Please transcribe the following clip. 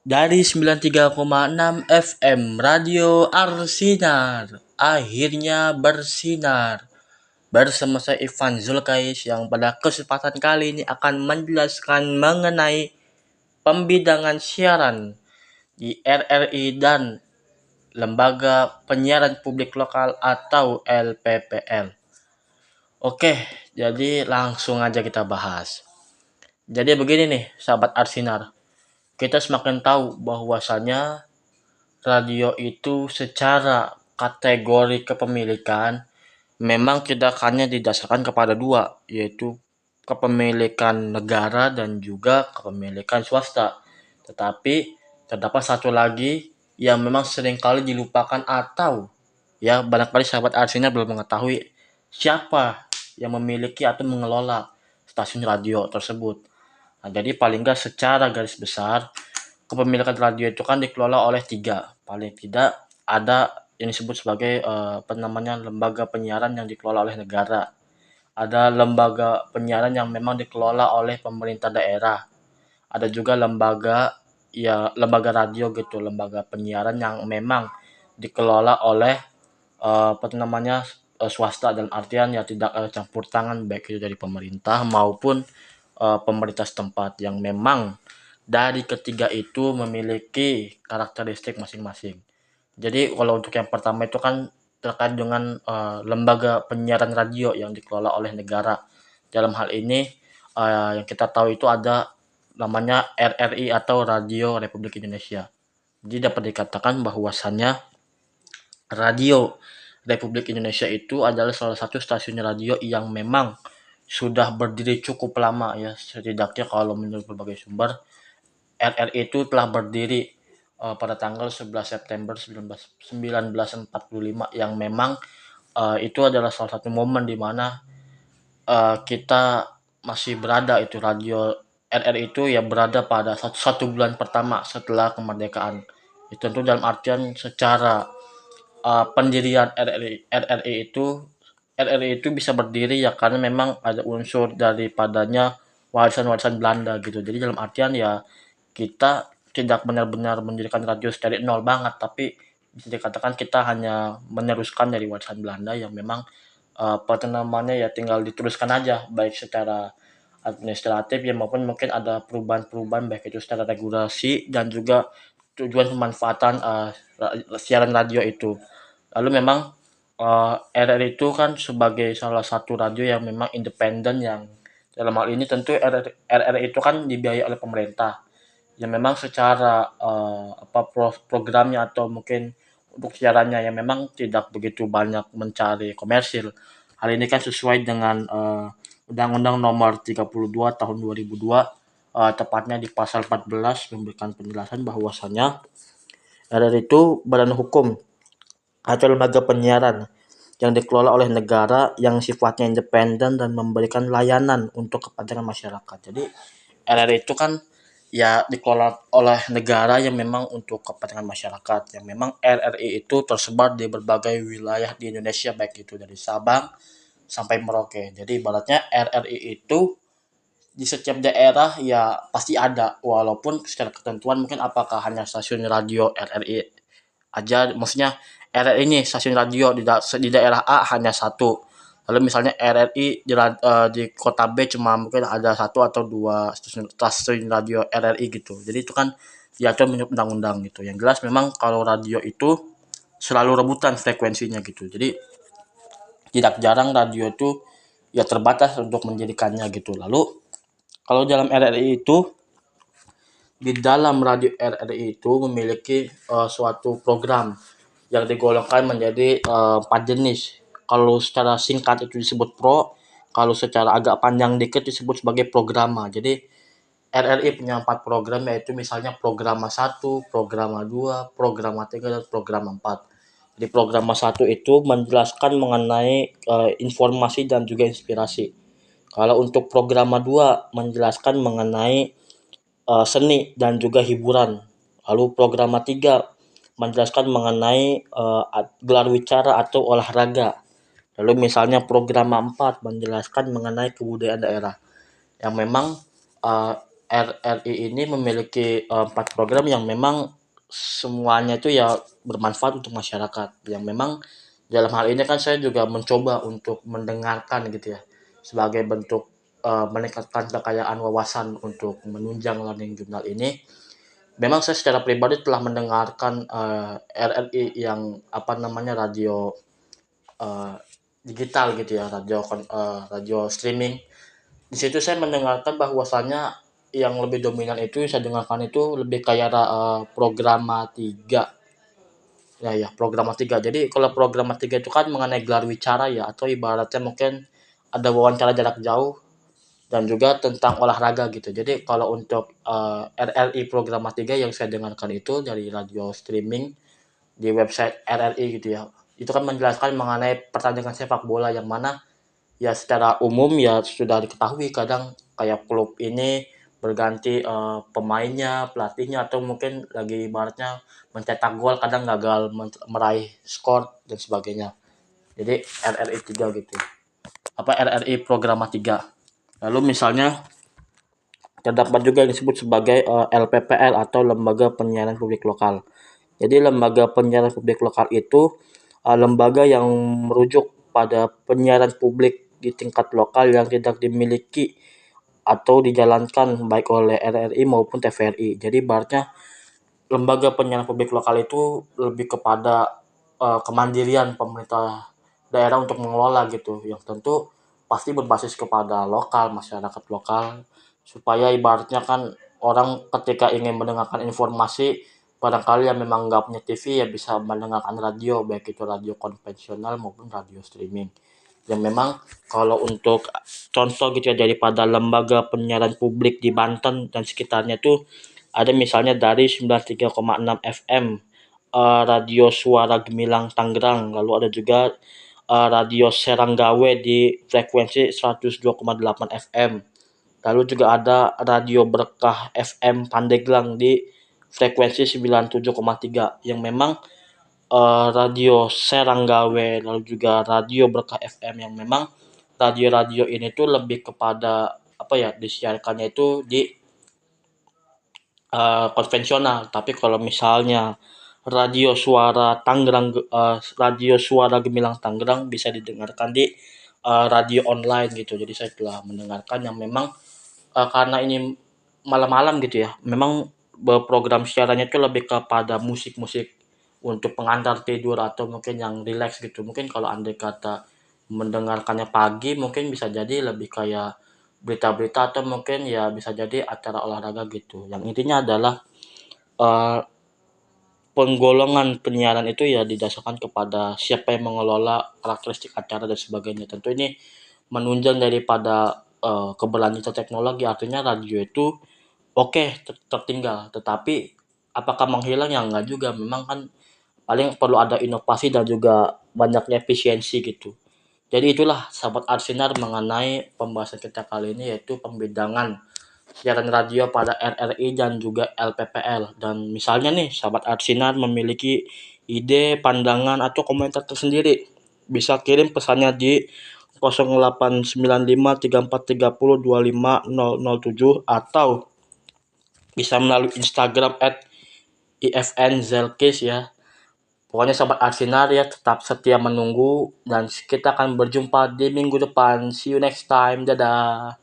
Dari 93,6 FM Radio Arsinar akhirnya bersinar bersama saya Ivan Zulkais yang pada kesempatan kali ini akan menjelaskan mengenai pembidangan siaran di RRI dan Lembaga Penyiaran Publik Lokal atau LPPL. Oke, jadi langsung aja kita bahas. Jadi begini nih, sahabat Arsinar. Kita semakin tahu bahwasannya radio itu secara kategori kepemilikan memang tidak hanya didasarkan kepada dua, yaitu kepemilikan negara dan juga kepemilikan swasta. Tetapi terdapat satu lagi yang memang seringkali dilupakan atau ya barangkali sahabat Arsinya belum mengetahui siapa yang memiliki atau mengelola stasiun radio tersebut. Nah, jadi paling nggak secara garis besar kepemilikan radio itu kan dikelola oleh tiga, paling tidak ada yang disebut sebagai lembaga penyiaran yang dikelola oleh negara, ada lembaga penyiaran yang memang dikelola oleh pemerintah daerah, ada juga lembaga radio gitu, lembaga penyiaran yang memang dikelola oleh swasta, dan artian ya tidak ada campur tangan baik itu dari pemerintah maupun pemerintah setempat, yang memang dari ketiga itu memiliki karakteristik masing-masing. Jadi kalau untuk yang pertama itu kan terkait dengan lembaga penyiaran radio yang dikelola oleh negara. Dalam hal ini yang kita tahu itu ada namanya RRI atau Radio Republik Indonesia. Jadi dapat dikatakan bahwasannya Radio Republik Indonesia itu adalah salah satu stasiun radio yang memang sudah berdiri cukup lama ya, setidaknya kalau menurut berbagai sumber RRI itu telah berdiri pada tanggal 11 September 1945, yang memang itu adalah salah satu momen di mana kita masih berada, itu radio RRI itu ya berada pada satu bulan pertama setelah kemerdekaan. Itu tentu dalam artian secara pendirian RRI itu bisa berdiri ya karena memang ada unsur daripadanya warisan-warisan Belanda gitu. Jadi dalam artian ya kita tidak benar-benar mendirikan radio dari nol banget, tapi bisa dikatakan kita hanya meneruskan dari warisan Belanda yang memang ya tinggal diteruskan aja, baik secara administratif ya maupun mungkin ada perubahan-perubahan baik itu secara regulasi dan juga tujuan pemanfaatan siaran radio itu. Lalu memang RRI itu kan sebagai salah satu radio yang memang independen, yang dalam hal ini tentu RRI itu kan dibiayai oleh pemerintah. Ya memang secara programnya atau mungkin untuk siarannya yang memang tidak begitu banyak mencari komersil. Hal ini kan sesuai dengan Undang-Undang Nomor 32 Tahun 2002, tepatnya di pasal 14 memberikan penjelasan bahwasannya RRI itu badan hukum atau lembaga penyiaran yang dikelola oleh negara yang sifatnya independen dan memberikan layanan untuk kepentingan masyarakat. Jadi RRI itu kan ya dikelola oleh negara yang memang untuk kepentingan masyarakat, yang memang RRI itu tersebar di berbagai wilayah di Indonesia, baik itu dari Sabang sampai Merauke. Jadi ibaratnya RRI itu di setiap daerah ya pasti ada, walaupun secara ketentuan mungkin apakah hanya stasiun radio RRI aja, maksudnya RRI ini stasiun radio di daerah A hanya satu, lalu misalnya RRI di kota B cuma mungkin ada satu atau dua stasiun radio RRI gitu. Jadi itu kan diatur menurut undang-undang gitu. Yang jelas memang kalau radio itu selalu rebutan frekuensinya gitu. Jadi tidak jarang radio itu ya terbatas untuk menjadikannya gitu. Lalu kalau dalam RRI itu, di dalam radio RRI itu memiliki suatu program yang digolongkan menjadi 4 jenis. Kalau secara singkat itu disebut pro, kalau secara agak panjang dikit disebut sebagai programa. Jadi RRI punya 4 program, yaitu misalnya programa 1, programa 2, programa 3, dan programa 4. Jadi programa 1 itu menjelaskan mengenai informasi dan juga inspirasi. Kalau untuk programa 2 menjelaskan mengenai seni dan juga hiburan. Lalu programa 3 menjelaskan mengenai gelar wicara atau olahraga. Lalu misalnya program 4 menjelaskan mengenai kebudayaan daerah. Yang memang RRI ini memiliki 4 program yang memang semuanya itu ya bermanfaat untuk masyarakat. Yang memang dalam hal ini kan saya juga mencoba untuk mendengarkan gitu ya, sebagai bentuk meningkatkan kekayaan wawasan untuk menunjang learning jurnal ini. Memang saya secara pribadi telah mendengarkan RRI yang apa namanya radio eh, digital gitu ya, radio streaming. Di situ saya mendengarkan bahwasannya yang lebih dominan itu saya dengarkan itu lebih kayak programa 3. Ya ya, programa 3. Jadi kalau programa 3 itu kan mengenai gelar wicara ya, atau ibaratnya mungkin ada wawancara jarak jauh dan juga tentang olahraga gitu. Jadi kalau untuk RRI programa 3 yang saya dengarkan itu dari radio streaming di website RRI gitu ya. Itu kan menjelaskan mengenai pertandingan sepak bola yang mana ya secara umum ya sudah diketahui kadang kayak klub ini berganti pemainnya, pelatihnya, atau mungkin lagi ibaratnya mencetak gol kadang gagal meraih skor dan sebagainya. Jadi RRI 3 gitu. Apa RRI Programa 3. Lalu misalnya terdapat juga yang disebut sebagai LPPL atau Lembaga Penyiaran Publik Lokal. Jadi lembaga penyiaran publik lokal itu lembaga yang merujuk pada penyiaran publik di tingkat lokal yang tidak dimiliki atau dijalankan baik oleh RRI maupun TVRI. Jadi ibaratnya lembaga penyiaran publik lokal itu lebih kepada kemandirian pemerintah daerah untuk mengelola gitu, yang tentu pasti berbasis kepada lokal, masyarakat lokal, supaya ibaratnya kan orang ketika ingin mendengarkan informasi barangkali yang memang nggak punya TV ya bisa mendengarkan radio, baik itu radio konvensional maupun radio streaming. Yang memang kalau untuk contoh gitu ya daripada lembaga penyiaran publik di Banten dan sekitarnya tuh ada misalnya dari 93,6 FM Radio Suara Gemilang Tangerang, lalu ada juga Radio Seranggawe di frekuensi 102,8 FM. Lalu juga ada Radio Berkah FM Pandeglang di frekuensi 97,3 yang memang Radio Seranggawe lalu juga Radio Berkah FM yang memang radio-radio ini tuh lebih kepada apa ya disiarkannya itu di konvensional. Tapi kalau misalnya Radio Suara Gemilang Tangerang bisa didengarkan di radio online gitu. Jadi saya telah mendengarkan yang memang karena ini malam-malam gitu ya, memang program siarannya itu lebih kepada musik-musik untuk pengantar tidur atau mungkin yang rileks gitu. Mungkin kalau andai kata mendengarkannya pagi mungkin bisa jadi lebih kayak berita-berita atau mungkin ya bisa jadi acara olahraga gitu. Yang intinya adalah eh, penggolongan penyiaran itu ya didasarkan kepada siapa yang mengelola karakteristik acara dan sebagainya. Tentu ini menunjang daripada keberlanjutan teknologi, artinya radio itu oke, tertinggal, tetapi apakah menghilang ya enggak juga. Memang kan paling perlu ada inovasi dan juga banyaknya efisiensi gitu. Jadi itulah sahabat Arsinar mengenai pembahasan kita kali ini yaitu pembedangan siaran radio pada RRI dan juga LPPL. Dan misalnya nih sahabat Arsinar memiliki ide, pandangan atau komentar tersendiri, bisa kirim pesannya di 08953430250007 atau bisa melalui Instagram @ifnzelkis ya. Pokoknya sahabat Arsenal ya tetap setia menunggu dan kita akan berjumpa di minggu depan. See you next time. Dadah.